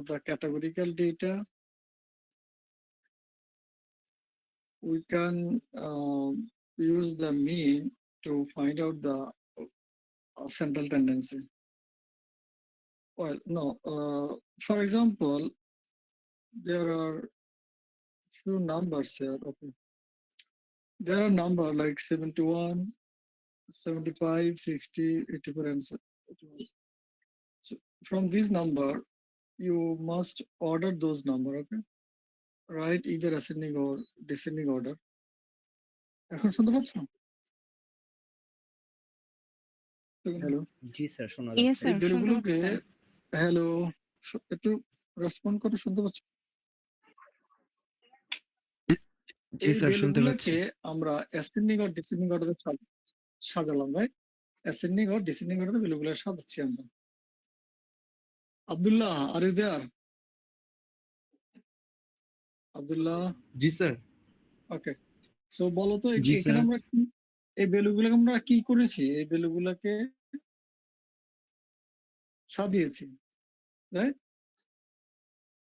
the categorical data, we can use the mean to find out the central tendency. Well, no. For example, there are few numbers here. Okay, there are number like 71, 75, 60, 84, and so. So from this number, you must order those number. Okay, right? Either ascending or descending order. এখন শুনতে পাচ্ছ? Hello, জি sir, শোনা Yes, যাচ্ছে। এই sir. শুনতে ভ্যালুগুলোকে পাচ্ছি, sir. Hello একটু respond করে শুনতে পাচ্ছ? জি এই স্যার, শুনতে পাচ্ছি। ভ্যালুগুলোকে আমরা অ্যাসেন্ডিং আর ডিসেন্ডিং অর্ডারে সাজালাম, রাইট? অ্যাসেন্ডিং আর ডিসেন্ডিং অর্ডারে ভ্যালুগুলো সাজাচ্ছি আমরা। Abdullah, are you there? Abdullah, জি স্যার। ওকে। সো বলো তো জি এখানে স্যার। আমরা এই ভ্যালুগুলোকে আমরা কি করেছি? এই ভ্যালুগুলোকে সাজিয়েছি, রাইট?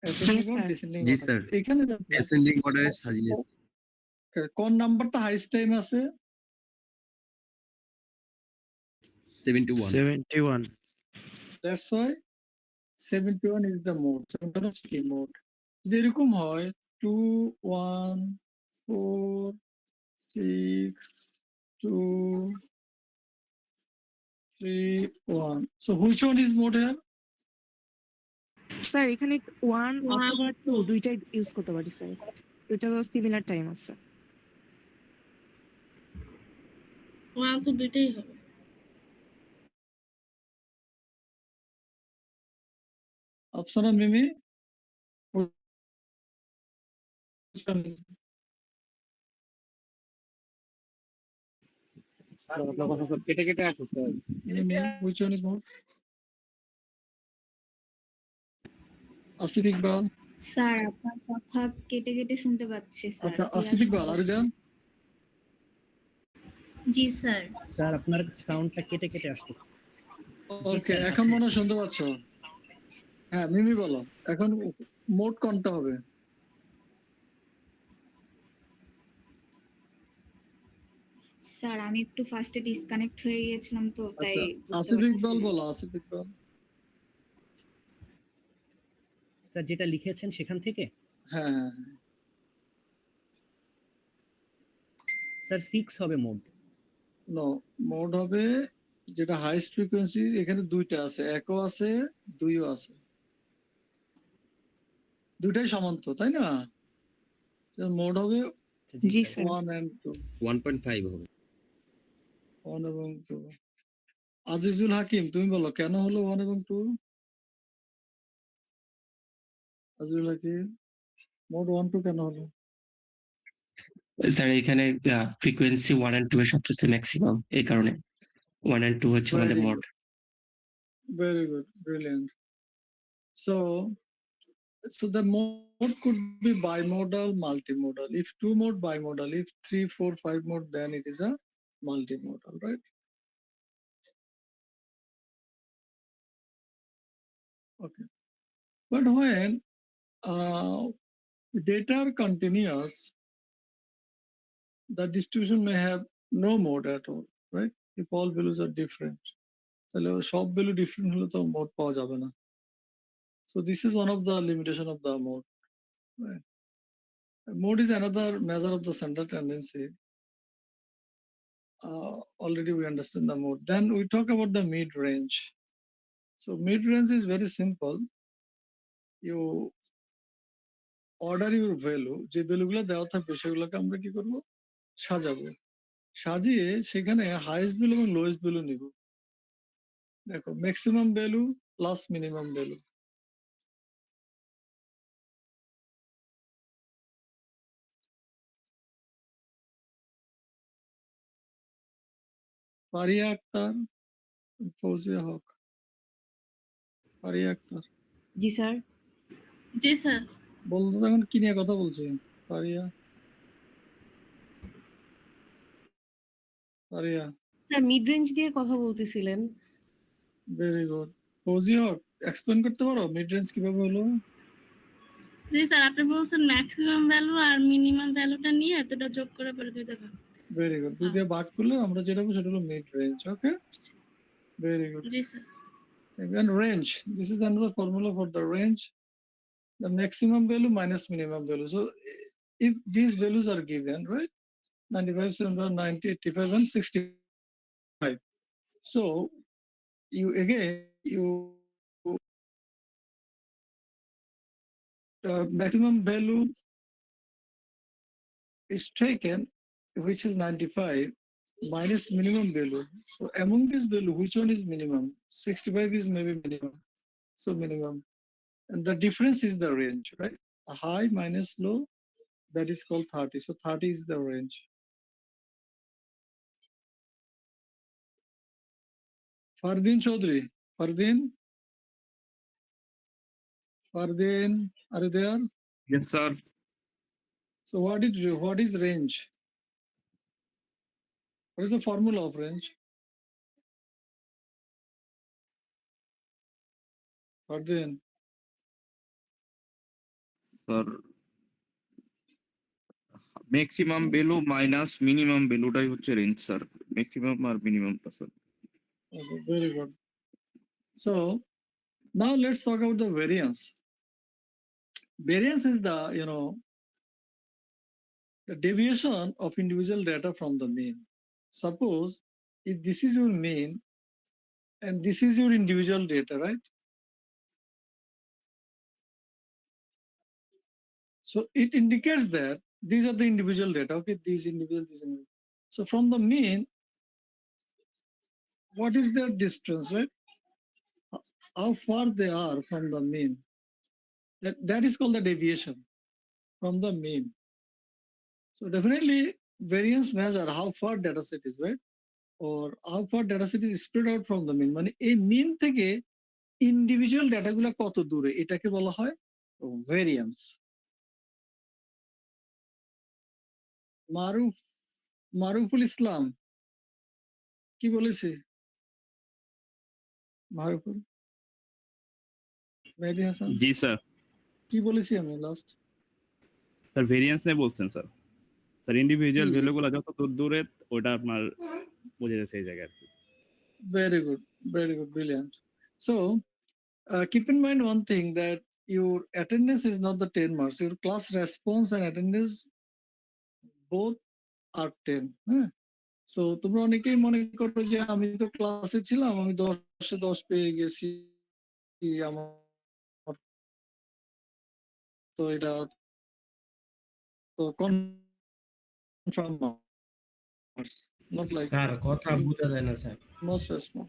অ্যাসেন্ডিং Yes, আর sir. ডিসেন্ডিং জি অর্ডার। স্যার। এখানে দেখো অ্যাসেন্ডিং অর্ডারে সাজিয়েছি। কোন নাম্বারটা হাইস্ট টাইম আছে? 71। 71. That's why 71 is the mode. 71 হচ্ছে কি mode? যদি এরকম হয় 2 1 4 6 2 3 1. So which one is mode here? Sir এখানে 1 অথবা 2 দুইটাই ইউজ করতে পারি স্যার। দুইটা তো সিমিলার টাইম আছে। ওয়ান তো দুইটাই হবে। Apsara Mimi? Which one is- sir আপনার কথা স্যার কেটে কেটে আসছে sir. Mimi, which one is mode? Asif Iqbal? Sir আপনার কথা কেটে কেটে শুনতে পাচ্ছি স্যার। আচ্ছা, clear আসিফ ইকবাল, শোনা আর যাচ্ছে না। জি স্যার। স্যার আপনার সাউন্ডটা কেটে কেটে আসছে। ওকে, এখন মনে হয় শুনতে পাচ্ছ? হ্যাঁ, মিমি বলো। এখন মোড কোনটা হবে? স্যার আমি একটু ফার্স্টে ডিসকানেক্ট হয়ে গিয়েছিলাম তো তাই আচ্ছা, বুঝতে আসিফ ইকবাল পারতেছি না। বলো, আসিফ ইকবাল। স্যার যেটা লিখেছেন সেখান থেকে হ্যাঁ হ্যাঁ হ্যাঁ। স্যার 6 হবে মোড। নো, মোড হবে যেটা হাইস্ট ফ্রিকোয়েন্সি। এখানে দুইটা আছে, একও আছে, দুইও আছে। দুইটাই সমান তো, তাই না? মোড হবে জি স্যার। 1 and 2, 1.5 হবে। 1 এবং 2। আজিজুল হাকিম, তুমি বলো কেন হলো 1 এবং 2? আজিজুল হাকিম, মোড 1 2 কেন হলো? স্যার এখানে ফ্রিকোয়েন্সি 1 and 2 এর সবচেয়ে ম্যাক্সিমাম, এই কারণে 1 and 2 হচ্ছে আমাদের mode. Very good, brilliant. So the mode could be bimodal, multimodal. If 2 mode, bimodal. If 3 4 5 mode, then it is a multimodal, right? Okay. But when data are continuous, the distribution may have no mode at all, right? If all values are different, তাহলে সব value different হলে তো mode পাওয়া যাবে না। So this is one of the limitation of the mode, right? Mode is another measure of the central tendency. Already we understand the mode. Then we talk about the mid range. So mid range is very simple. You order your value, যে ভ্যালুগুলো দেওয়া থাকবে সেগুলোকে আমরা কি করব? সাজাবো। সাজিয়ে সেখানে হাইয়েস্ট ভ্যালু এবং লোয়েস্ট ভ্যালু নিব। দেখো, maximum value plus minimum value. Faria Akter, Fouzia Haque. Faria Akter, জি স্যার। জি স্যার। বলতো এখন কি নিয়ে কথা বলছি? Faria, Faria, sir mid range দিয়ে কথা বলতেছিলেন। Very good. Fouzia Haque, explain করতে পারো মিড রেঞ্জ কিভাবে হলো? জি স্যার, আপনি বলছেন ম্যাক্সিমাম ভ্যালু আর মিনিমাম ভ্যালুটা নিয়ে এতটা যোগ করে পরে দুইটা ভাগ। Very good. 2 দিয়ে ভাগ করলে আমরা যেটা পাবো সেটা হলো mid range. Okay, very good. G sir. And range, this is another formula for the range, the maximum value minus minimum value. So if these values are given, right, 95, 75, 90, 85 and 65. So you again maximum value is taken, which is 95 minus minimum value. So among this value, which one is minimum? 65 is maybe minimum. So minimum. And the difference is the range, right? A high minus low, that is called 30. So 30 is the range. Fardin Chaudhary. Fardin, are you there? Yes, sir. So what is range? What is the formula of range? Fardin. Sir, maximum value minus minimum value টাই হচ্ছে range sir, maximum R মিনিমামটা sir. Okay, very good. So now let's talk about the variance. Variance is the, the deviation of individual data from the mean. Suppose if this is your mean and this is your individual data, right? So it indicates that these are the individual data, okay? These individual. So from the mean, what is their distance, right? How far they are from the mean. That is called the deviation from the mean. So definitely variance measure how far data set is, right? Or how far data set is spread out from the mean. মানে এই mean থেকে individual data গুলা কত দূরে এটাকে বলা হয় variance. Maruful ইসলাম কি বলেছে? মারুফুল মেহেদী হাসান জি স্যার। কি বলেছি আমি লাস্ট? স্যার ভেরিয়েন্স নিয়ে বলছেন স্যার। স্যার ইন্ডিভিজুয়াল কি? ভ্যালুগুলো যত দূরে ওটা আপনার বোঝা যাচ্ছে এই জায়গায় আর কি। Very good, brilliant. So keep in mind one thing, that your attendance is not the 10 marks. Your class response and attendance both are 10. হ্যাঁ, সো তোমরা অনেকেই মনে করো যে আমি তো ক্লাসে ছিলাম, আমি 10-এ 10 পেয়ে গেছি, আমার তো এটা তো confirm marks, not like sir কথা বোঝা যায় না স্যার। Most response.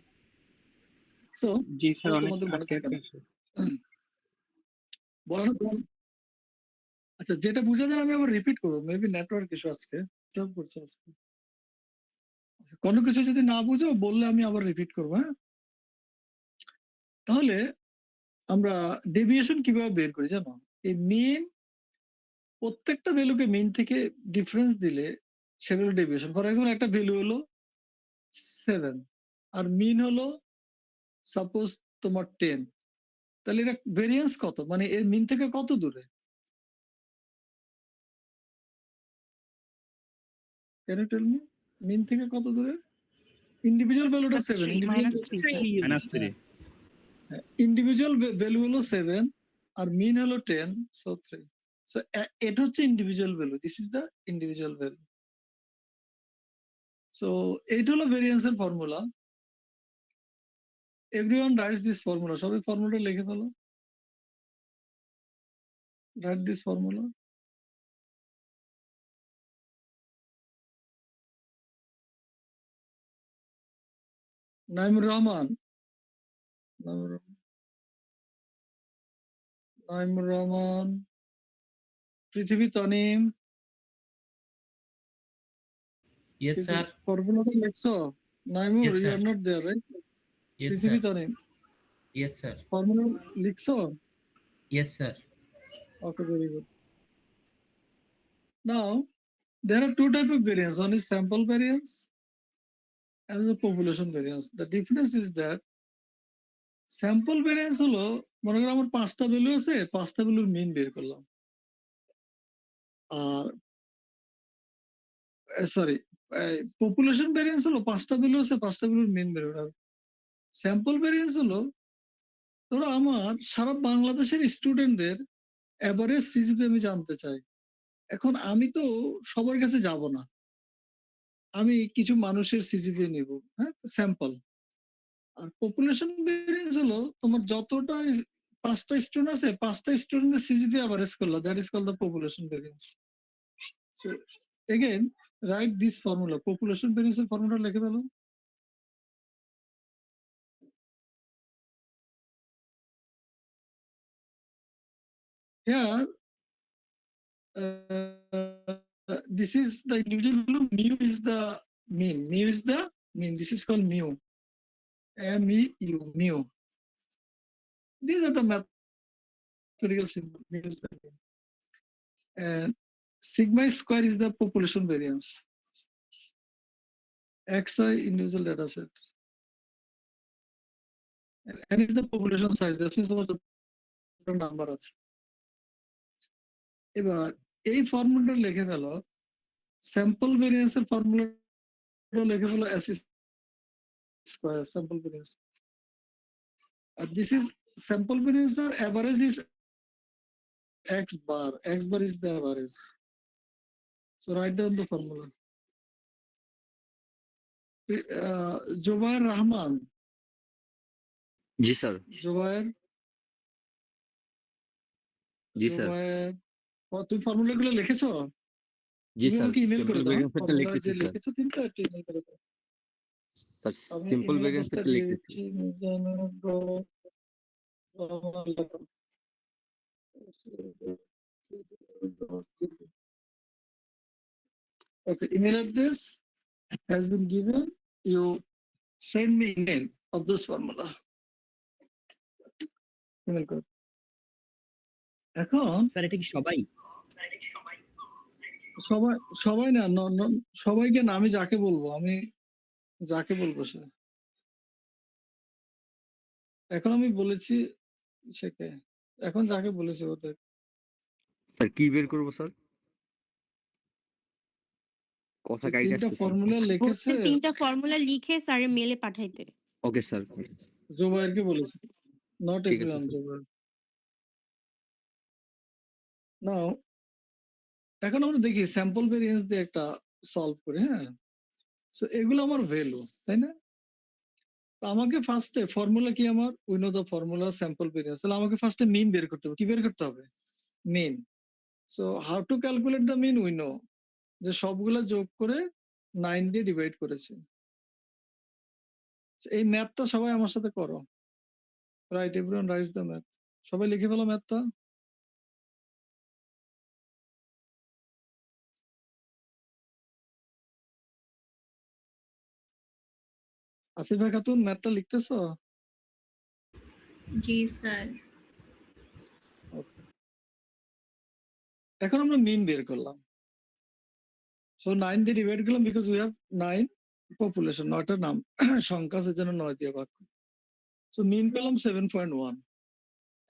সো জি স্যার, অনেক তোমাদের মনে থাকে না, আছে। বলো না? আচ্ছা, যেটা বুঝা যায় আমি আবার রিপিট করবো, মেবি নেটওয়ার্ক ইস্যু আজকে ডিস্টার্ব করছে আজকে। কোনো কিছু যদি না বুঝো বললে আমি আবার রিপিট করবো, হ্যাঁ? তাহলে আমরা ডেভিয়েশন কিভাবে বের করি জানো? এই মিন, প্রত্যেকটা ভ্যালুকে মিন থেকে ডিফারেন্স দিলে সেটা হলো ডেভিয়েশন। ফর এক্সাম্পল একটা ভ্যালু হলো 7 আর মিন হলো সাপোজ তোমার 10, তাহলে এটা ভেরিয়েন্স কত, মানে এর মিন থেকে কত দূরে? ক্যান ইউ টেল মি মিন থেকে কত দূরে? ইন্ডিভিজুয়াল ভ্যালুটা 7, -3 ইন্ডিভিজুয়াল ভ্যালু হলো 7 আর মিন হলো 10, সো 3। সো এটা হচ্ছে individual value, this is the individual value. So এইটা হলো ভেরিয়েন্সের formula. Everyone writes this formula, সবাই ফর্মুলাটা লিখে ফেলো। Write this formula. Naimur Rahman, Prithibi Tanim, yes sir. ফর্মুলাটা লিখছো? Naimur, Yes, you sir. Are not there, right? Yes Prithibi sir. Tanim, yes sir. Formula লিখছো? Yes sir. Okay, very good. Now, there are two types of variance. One is sample variance and the population variance. The difference is that sample variance হলো, মনে করো আমার 5টা value আছে, 5টা ভ্যালুর মিন বের করলাম। আর সরি, পপুলেশন ভ্যারিয়েন্স হলো 5টা ভ্যালু আছে, 5টা ভ্যালুর মিন বের করা। স্যাম্পল ভ্যারিয়েন্স হলো, ধরো আমার সারা বাংলাদেশের স্টুডেন্টদের এভারেজ সিজিপি আমি জানতে চাই। এখন আমি তো সবার কাছে যাব না, আমি কিছু মানুষের সিজিপি নিব, হ্যাঁ, স্যাম্পল। আর পপুলেশন ভ্যারিয়েন্স হলো তোমার যতটা 5টা স্টুডেন্ট আছে, 5টা স্টুডেন্টের সিজিপি এভারেজ করলো, that is called the population variance. So again write this formula, population ভ্যারিয়েন্সের ফর্মুলা লিখে ফেলো। Here, this is the individual value, mu is the mean, mu is the mean, this is called mu, M-E-U, mu. These are the mathematical symbol, mu is the mean. And sigma square is the population variance, xi individual data set, and n is the population size, this is the number আছে। এবার এই ফর্মুলাটা লিখে ফেলো, sample ভেরিয়েন্সের ফর্মুলাটা লিখে ফেলো s square, sample variance. This is sample variance, or average is x bar, x bar is the average. So write down the formula. Jubair Rahman, G sir, Jubair, G sir, Jubair, তুমি formula গুলো লিখেছো? জি তুমি sir, আমাকে email করে simple দাও, ভেরিয়েন্সটা formula যে লিখতেছি sir. লিখেছো তিনটা একটা ইমেল করে দাও। স্যার আমি সিম্পল ইমেল অ্যাড্রেসটা ভেরিয়েন্সটা দিয়ে লিখতেছি। দিচ্ছি, Okay, email address has been given. You send me email of this formula. Email করে। এখন স্যার এটা কি সবাই? সবাই সবাই না, সবাইকে না, আমি যাকে বলবো, আমি যাকে বলবো সে। এখন আমি বলেছি সেকে, এখন যাকে বলেছি ওদের। স্যার কি বের করবো স্যার? কথা যে কাইটা 3টা আসছে স্যার। ফর্মুলা লিখেছে, 3টা ফর্মুলা লিখে স্যারের মেলে পাঠাইতে। ওকে স্যার, জুবাইরকে বলেছি, নট ঠিক আছে এভরিওয়ান, স্যার। জুবাইর। নাও এখন আমরা দেখি স্যাম্পল ভেরিয়েন্স দিয়ে একটা সলভ করি, হ্যাঁ। সো এগুলো আমার ভ্যালু, তাই না? তো আমাকে ফার্স্টে ফর্মুলা কি, আমার we know the formula sample variance, তাহলে আমাকে ফার্স্টে মিন বের করতে হবে। কি বের করতে হবে? Mean. So how to calculate the mean, we know, যে সবগুলা যোগ করে 9 দিয়ে ডিভাইড করেছে। এই ম্যাথটা সবাই আমার সাথে করো। Right, everyone rights the math. সবাই লিখে ফেলো ম্যাথটা। আসিফা খাতুন, ম্যাথটা লিখতেছো? জি স্যার। ওকে, এখন আমরা মিন বের করলাম। সো 9 দিয়ে ডিভাইড করলাম, বিকজ উই হ্যাভ 9 পপুলেশন, 9টা নাম সংখ্যা, সেজন্য 9 দিয়ে ভাগ। সো মিন পেলাম 7.1।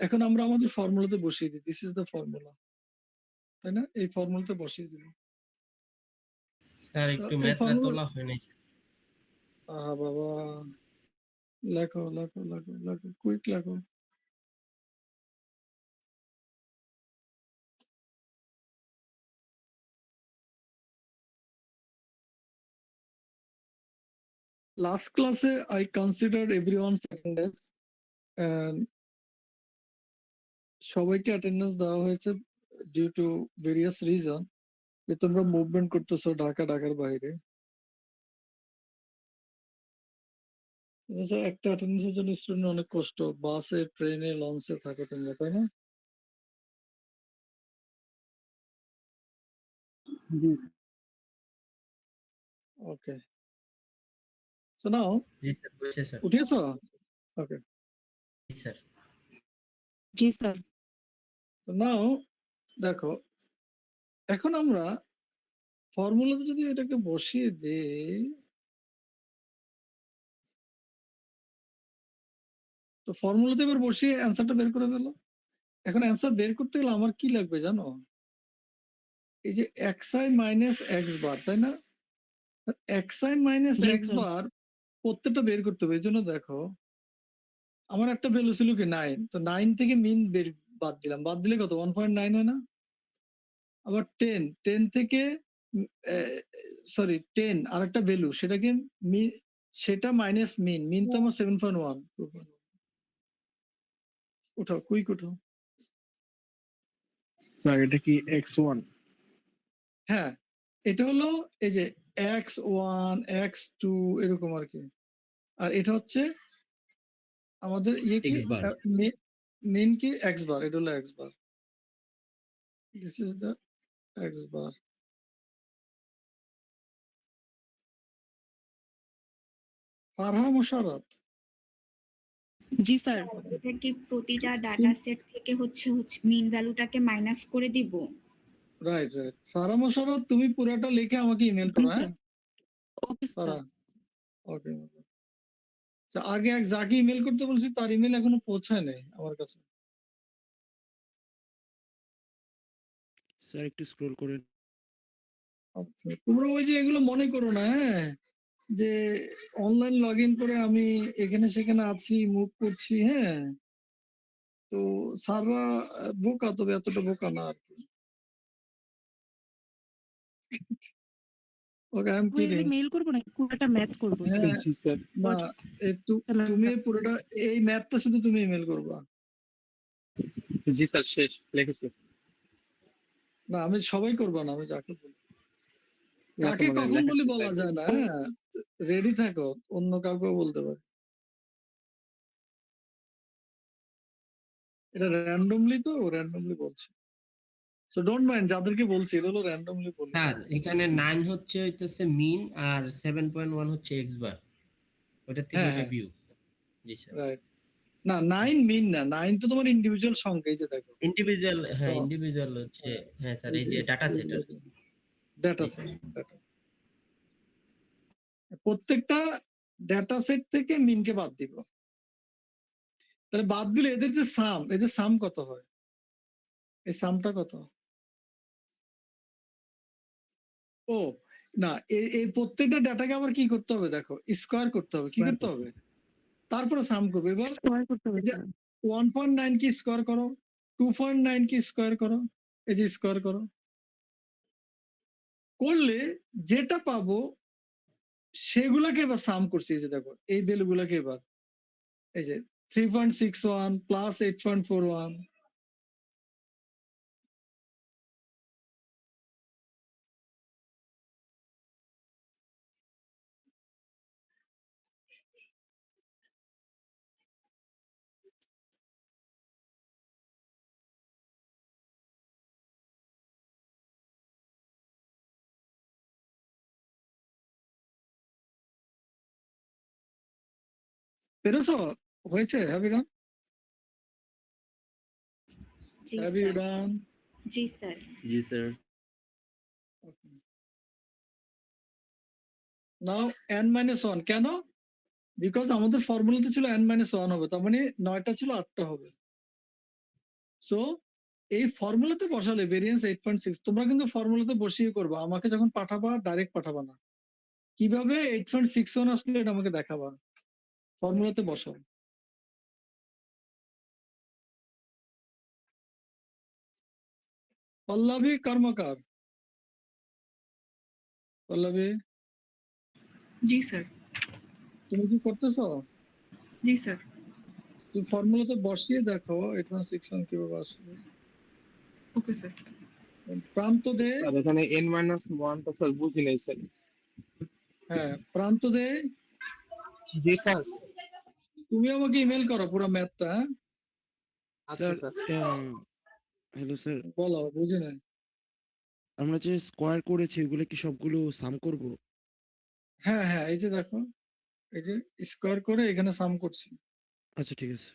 এখন আমরা আমাদের ফর্মুলাতে বসিয়ে দিই, দিস ইজ দ্য ফর্মুলা, তাই না? এই ফর্মুলাতে বসিয়ে দিলাম। স্যার একটু এই ম্যাথটা ফর্মুলা, তোলা হয় নাই। বাবা, লেখো লেখো লেখো লেখো, কুইক লেখো। Last class I considered everyone's attendance and সবাইকে অ্যাটেন্ডেন্স দেওয়া হয়েছে ডিউ টু ভেরিয়াস রিজন, যে তোমরা মুভমেন্ট করতেছো ঢাকার বাইরে। একটা অ্যাটেন্ডেন্সের জন্য স্টুডেন্ট অনেক কষ্ট, বাসে, ট্রেনে, লঞ্চে থাকে তোমরা, তাই না? ওকে, সো নাও জি স্যার, বুঝছে স্যার। উঠিয়েছো? ওকে, জি স্যার। জি স্যার। নাও দেখো, এখন আমরা ফর্মুলাতে যদি এটাকে বসিয়ে দিই, তো ফর্মুলাতে এবার বসিয়ে অ্যান্সারটা বের করে ফেলো। এখন অ্যান্সার বের করতে গেলে আমার কি লাগবে জানো? এই যে xi মাইনাস এক্স বার, তাই না? xi মাইনাস জি এক্স স্যার। বার প্রত্যেকটা বের করতে হবে। এই জন্য দেখো আমার একটা ভ্যালু ছিল কি 9, তো 9 থেকে মিন বের বাদ দিলাম, বাদ দিলে কত 1.9 হয় না? আবার 10 থেকে সরি 10 আরেকটা ভ্যালু, সেটাকে সেটা মাইনাস মিন তো আমার 7.1। উঠাও, কুইক উঠাও। স্যার এটা কি x1? হ্যাঁ, এটা হলো এই যে x1 x2 এরকম আর কি। আর এটা হচ্ছে আমাদের ইয়ে কি X bar. মেন কি এক্স বার, এটা হলো x bar, this is the x bar. Farha Musharrat, জি স্যার। থেকে প্রতিটা ডাটা সেট থেকে হচ্ছে মিন ভ্যালুটাকে মাইনাস করে দিব। Right right. ফারহা মুশাররত, তুমি পুরোটা লিখে আমাকে ইমেল করো। হ্যাঁ ওকে স্যার। ফারহা, ওকে। আচ্ছা, আগে যাকে ইমেল করতে বলছি তার ইমেল এখনো পৌঁছায় নাই আমার কাছে। স্যার একটু স্ক্রল করেন। আচ্ছা, তোমরা ওই যে এগুলো মনে করো না, হ্যাঁ, যে অনলাইন লগ ইন করে আমি এখানে সেখানে আছি, মুভ করছি, হ্যাঁ। তো স্যাররা বোকা, তবে এতটা বোকা না আর কি। ওকে, আই এম কিডিং। মেইল করবো না, পুরোটা ম্যাথ করবো স্যার। হ্যাঁ, জি স্যার। না, তুমি পুরোটা এই ম্যাথটা শুধু তুমি ইমেল করবা। জি স্যার, শেষ লিখেছি। না, আমি সবাই করবা না, আমি যাকে বলি। না কাকে তোমাদের কখন লেখা বলি শেষ বলা একদম। যায় না, হ্যাঁ। রেডি থাকো, অন্য কাউকেও বলতে পারি। এটা র্যান্ডমলি, তো র্যান্ডমলি বলছি। সো ডোন্ট মাইন্ড, যাদেরকে বলছি এটা হলো র্যান্ডমলি বলি। স্যার এখানে 9 হইতেছে মিন আর 7.1 হচ্ছে এক্স বার, ওটা থেকে হ্যাঁ ওটা হ্যাঁ, বিয়োগ। জি স্যার। রাইট। না, 9 মিন না, 9 তো তোমার ইন্ডিভিজুয়াল সংখ্যা, এই যে দেখো। ইন্ডিভিজুয়াল, তো হ্যাঁ ইন্ডিভিজুয়াল হচ্ছে, হ্যাঁ স্যার এই এই যে যে ডাটা সেট আর কি। Data G set, sir. প্রত্যেকটা ডাটা সেট থেকে মিনকে বাদ দিব। তাহলে বাদ দিলে এদের যে সাম, এদের সাম কত হয়? এই সামটা কত? ও না, এই প্রত্যেকটা ডাটাকে আবার কি করতে হবে দেখো, স্কোয়ার করতে হবে। কি করতে হবে? তারপরে সাম করবে। এবার স্কোয়ার করতে হবে এটা স্যার। 1.9 কি স্কোয়ার করো, 2.9 কি স্কোয়ার করো, এই যে স্কোয়ার করো, করলে যেটা পাবো সেগুলাকে এবার সাম করছি। এই যে দেখো, এই ভ্যালু গুলাকে এবার এই যে 3.61 প্লাস 8.41। পেরেছো? হয়েছে? Have you done? জি হ্যাভ ইউ স্যার। ডান? জি স্যার। জি স্যার। নাও n-1 কেন? বিকজ আমাদের ফর্মুলাতে ছিল n-1 হবে, তার মানে 9টা ছিল 8টা হবে। সো এই ফর্মুলাতে বসালে ভেরিয়েন্স 8.6, তোমরা কিন্তু ফর্মুলাতে বসিয়ে করবা, আমাকে যখন পাঠাবা ডাইরেক্ট পাঠাবা না। কিভাবে 8.61 আসলে এটা আমাকে দেখাবা, ফর্মুলাতে বসাও। পল্লবী কর্মকার, পল্লবী জি স্যার। তুমি কি করতেছো? জি স্যার। তুমি ফর্মুলাতে বসিয়ে দেখো 8.61 কিভাবে আসবে। Okay sir. প্রান্ত দে, স্যার এখানে n-1 টা স্যার বুঝি নাই স্যার। হ্যাঁ প্রান্ত দে, জি স্যার। তুমি আমাকে ইমেল করো পুরো ম্যাথটা। আচ্ছা স্যার স্যার। হ্যালো স্যার, বলো, বুঝি নাই। আমরা যে স্কোয়ার করেছি ওগুলো কি সবগুলো সাম করব? হ্যাঁ হ্যাঁ, এই যে দেখো, এই যে স্কোয়ার করে এখানে সাম করছি। আচ্ছা ঠিক আছে।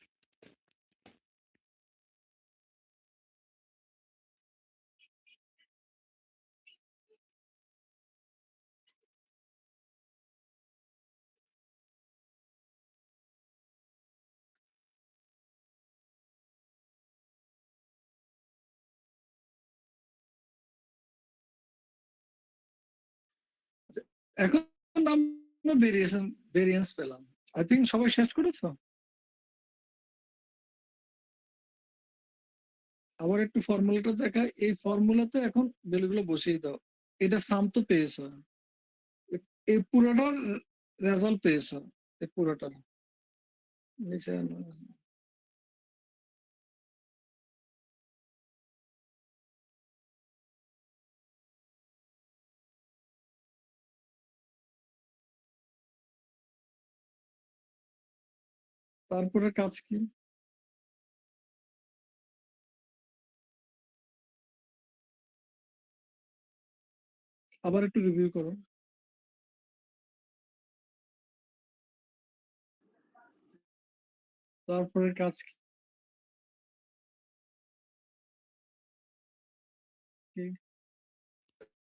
এখন আমরা ভেরিয়েন্স পেলাম। আই থিঙ্ক সবাই শেষ করেছো? আবার একটু ফর্মুলাটা দেখা, এই ফর্মুলাতে এখন ভ্যালুগুলো বসিয়ে দাও। এটা সাম তো পেয়েছো, এই পুরোটার রেজাল্ট পেয়েছো, এই পুরোটার নিচে তারপরে কাজ কি? আবার একটু রিভিউ করো। তারপরে কাজ কি?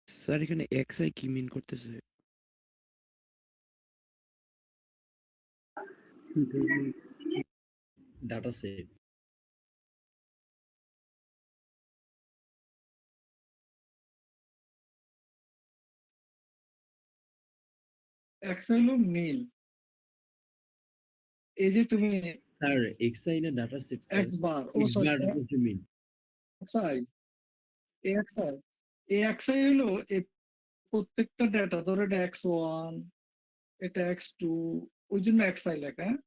স্যার এখানে এক্সআই কি মিন করতেছে? Data set. এক্স হলো মিল। এই যে তুমি স্যার এক্সআই না ডাটা সেট স্যার? এক্স বার, ও এক্স সরি বার হচ্ছে মিন। এক্সআই, এক্সআই, এই এক্সআই হলো এই প্রত্যেকটা ডেটা, ধরো এটা x1, এটা x2, ওই জন্য এক্সআই লেখা। হ্যাঁ,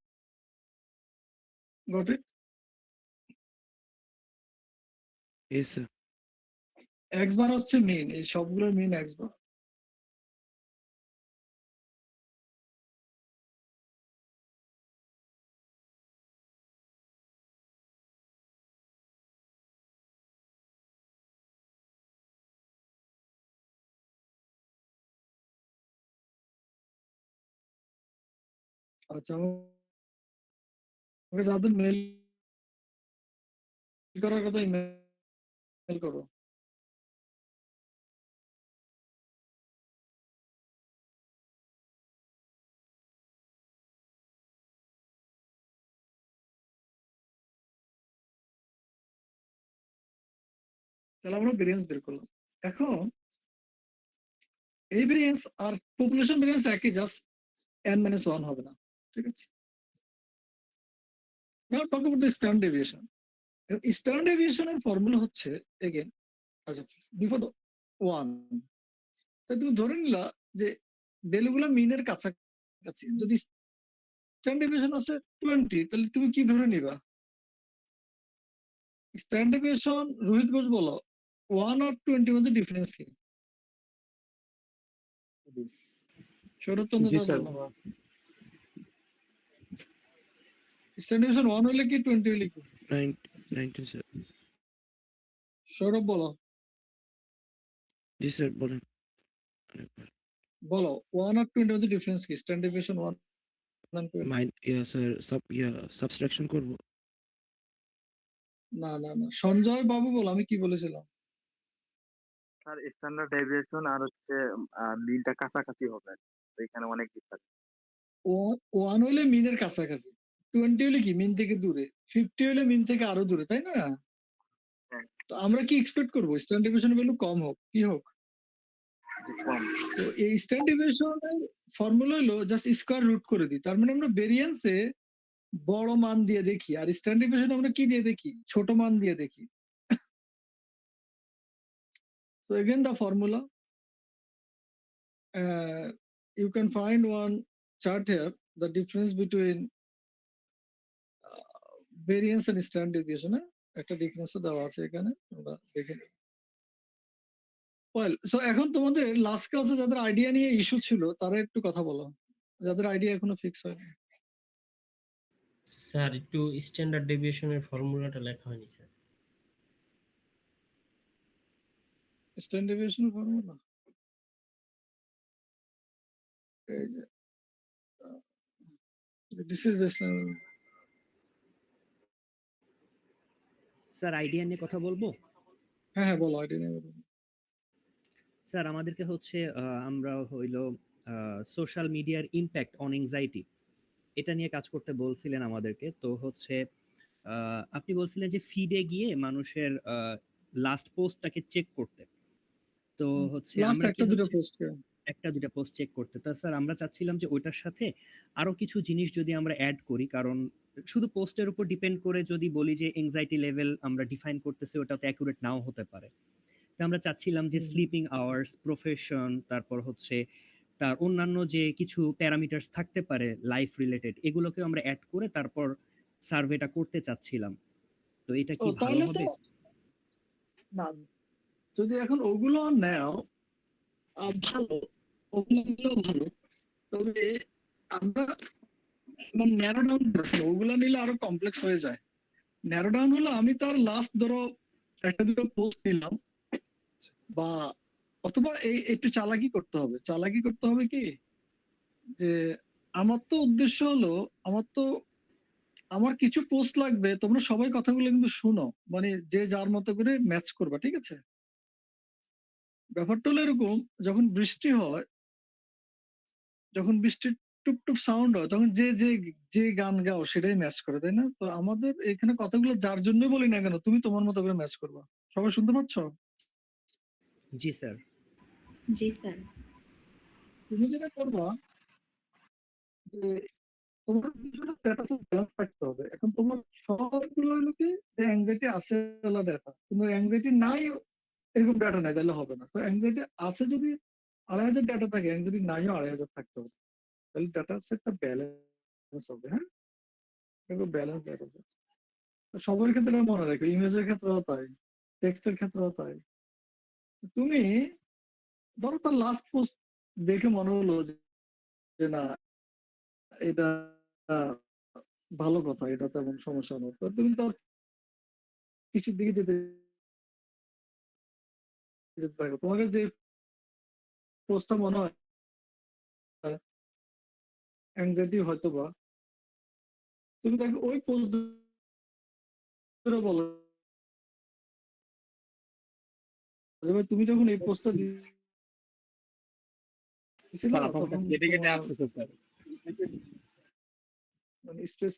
got it? Yes sir. X bar হচ্ছে মিন, এই সবগুলোর মিন এক্স বার। আচ্ছা, আমাকে যাদের মেল করার কথা ইমেল করো। তাহলে আমরা ভেরিয়েন্স বের করলাম। এখন এই ভেরিয়েন্স আর পপুলেশন ভেরিয়েন্স একই, জাস্ট n-1 হবে না, ঠিক আছে? Now talk about the standard deviation. Standard ডেভিয়েশনের ফর্মুলা হচ্ছে এগেন, আচ্ছা বিফোর 1, তাই তুমি ধরে নিলা যে ভ্যালুগুলো মিনের কাছাকাছি। যদি স্ট্যান্ডার্ড ডেভিয়েশন আছে 20, তাহলে তুমি কি ধরে নিবা? স্ট্যান্ডার্ড ডেভিয়েশন, রোহিত ঘোষ বলো, 1 আর 20 মধ্যে ডিফারেন্স কি? শরৎচন্দ্র দাস বলো। স্ট্যান্ডার্ড ডেভিয়েশন 1 হলে কি, 20 হলে কি? 19 স্যার। সৌরভ বলো। জি স্যার বলেন আরেকবার। বলো 1 আর 20 মধ্যে ডিফারেন্স কি? Standard deviation 1 and 20। Sir subtraction করব। না না না, সঞ্জয় বাবু বলো, আমি কি বলেছিলাম? স্যার স্ট্যান্ডার্ড ডেভিয়েশন আর হচ্ছে মিনটা কাছাকাছি হবে, তো এখানে অনেক ডিফারেন্স। 1 হলে মিনের কাছাকাছি, 20 হলে কি মিন থেকে দূরে, 50 হলে মিন থেকে আরো দূরে, তাই না? হ্যাঁ। তো আমরা কি এক্সপেক্ট করবো? স্ট্যান্ডার্ড ডেভিয়েশনের ভ্যালু কম হোক, কি হোক? কম। তো এই স্ট্যান্ডার্ড ডেভিয়েশনের ফর্মুলা হলো জাস্ট স্কয়ার রুট করে দিই। তার মানে আমরা ভেরিয়েন্সে বড় মান দিয়ে দেখি, আর স্ট্যান্ডার্ড ডেভিয়েশনে আমরা কি দিয়ে দেখি? ছোট মান দিয়ে দেখি। So again the formula, you can find one chart here, the difference between variance and standard deviation. একটা ডিফারেন্স দেওয়া আছে এখানে, আমরা দেখে নিই। ওয়েল, সো এখন তোমাদের লাস্ট ক্লাসে যাদের আইডিয়া নিয়ে ইস্যু ছিল তারা একটু কথা বলো, যাদের আইডিয়া এখনো ফিক্স হয়নি। স্যার একটু স্ট্যান্ডার্ড ডেভিয়েশনের ফর্মুলাটা লেখা হয়নি স্যার। স্ট্যান্ডার্ড ডেভিয়েশনের ফর্মুলা এই যে this is the sir idea নিয়ে কথা বলবো। হ্যাঁ হ্যাঁ, বলো আইডিয়া নিয়ে বলো। স্যার আমাদেরকে হচ্ছে আমরা হইলো সোশ্যাল মিডিয়ার ইমপ্যাক্ট অন এনজাইটি এটা নিয়ে কাজ করতে বলছিলেন আমাদেরকে। তো হচ্ছে আপনি বলছিলেন যে ফিডে গিয়ে মানুষের লাস্ট পোস্টটাকে চেক করতে। তো হচ্ছে লাস্ট আমরা কি একটা দুটো হচ্ছে পোস্ট একটা দুইটা পোস্ট চেক করতে। তো স্যার আমরা চাচ্ছিলাম যে ওইটার সাথে আরো কিছু জিনিস যদি আমরা এড করি, কারণ শুধু পোস্টের উপর ডিপেন্ড করে যদি বলি যে এনজাইটি লেভেল আমরা ডিফাইন করতেছি, ওটা তো অ্যাকুরেট নাও হতে পারে। তো আমরা চাচ্ছিলাম যে স্লিপিং আওয়ার্স, প্রফেশন, তারপর হচ্ছে তার অন্যান্য যে কিছু প্যারামিটারস থাকতে পারে লাইফ রিলেটেড, এগুলোকে আমরা অ্যাড করে তারপর সার্ভেটা করতে চাচ্ছিলাম। তো এটা ও কি ভালো তাহলে তো হবে? না, যদি এখন ওগুলো নেও ভালো, ওগুলো নিলেও ভালো। তবে আমরা ন্যারো ডাউন, ওগুলো নিলে আরো কমপ্লেক্স হয়ে যায়। ন্যারো ডাউন হলো আমি তার লাস্ট ধরো একটা দুটো পোস্ট নিলাম, বা অথবা এই একটু চালাকি করতে হবে। চালাকি করতে হবে কি, যে আমার তো উদ্দেশ্য হলো, আমার কিছু পোস্ট লাগবে, তোমরা সবাই কথাগুলো কিন্তু শুনো, মানে যে যার মতো করে ম্যাচ করবা, ঠিক আছে? ব্যাপারটা হলো এরকম, যখন বৃষ্টি হয়, যখন বৃষ্টির টুপটুপ সাউন্ড হয়, তখন যে যে যে গান গাও সেটাই ম্যাচ করে, তাই না? তো আমাদের এখানে কথাগুলো যার জন্য বলি না কেন, তুমি তোমার মতো করে ম্যাচ করবা। সবাই শুনতে পাচ্ছ? জি স্যার। জি স্যার। তুমি যেটা করবা, যে তোমার কিছুটা ডেটা ব্যালেন্স রাখতে হবে। এখন তোমার সবগুলো হলো কি, যে অ্যাংজাইটি আছে ডেটা, কিন্তু অ্যাংজাইটি নাই এরকম ডেটা নাই, তাহলে হবে না। তো অ্যাংজাইটি আছে যদি 2,500 ডেটা থাকে, অ্যাংজাইটি নাইও 2,500 থাকতে হবে, তাহলে ডেটা সেটটা ব্যালেন্স হবে। হ্যাঁ, এরকম ব্যালেন্স ডেটা সেট সবার ক্ষেত্রে মনে রাখো, ইমেজের ক্ষেত্রেও তাই, টেক্সটের ক্ষেত্রেও তাই। তুমি ধরো তার লাস্ট পোস্ট দেখে মনে হলো যে না, এটা ভালো কথা, এটা তেমন সমস্যা নয়, তো তুমি তার কিছুর দিকে যেতে যেতে থাকো। তোমাকে যে পোস্টটা মনে হয় অ্যাংজাইটি হয়তো বা, তুমি তাকে ওই পোস্ট ধরে বলো যে ভাই, তুমি যখন এই পোস্টটা দিয়েছিলা স্যার আপনার কথা তখন কেটে কেটে তোমার আসতেছে স্যার। মানে স্ট্রেস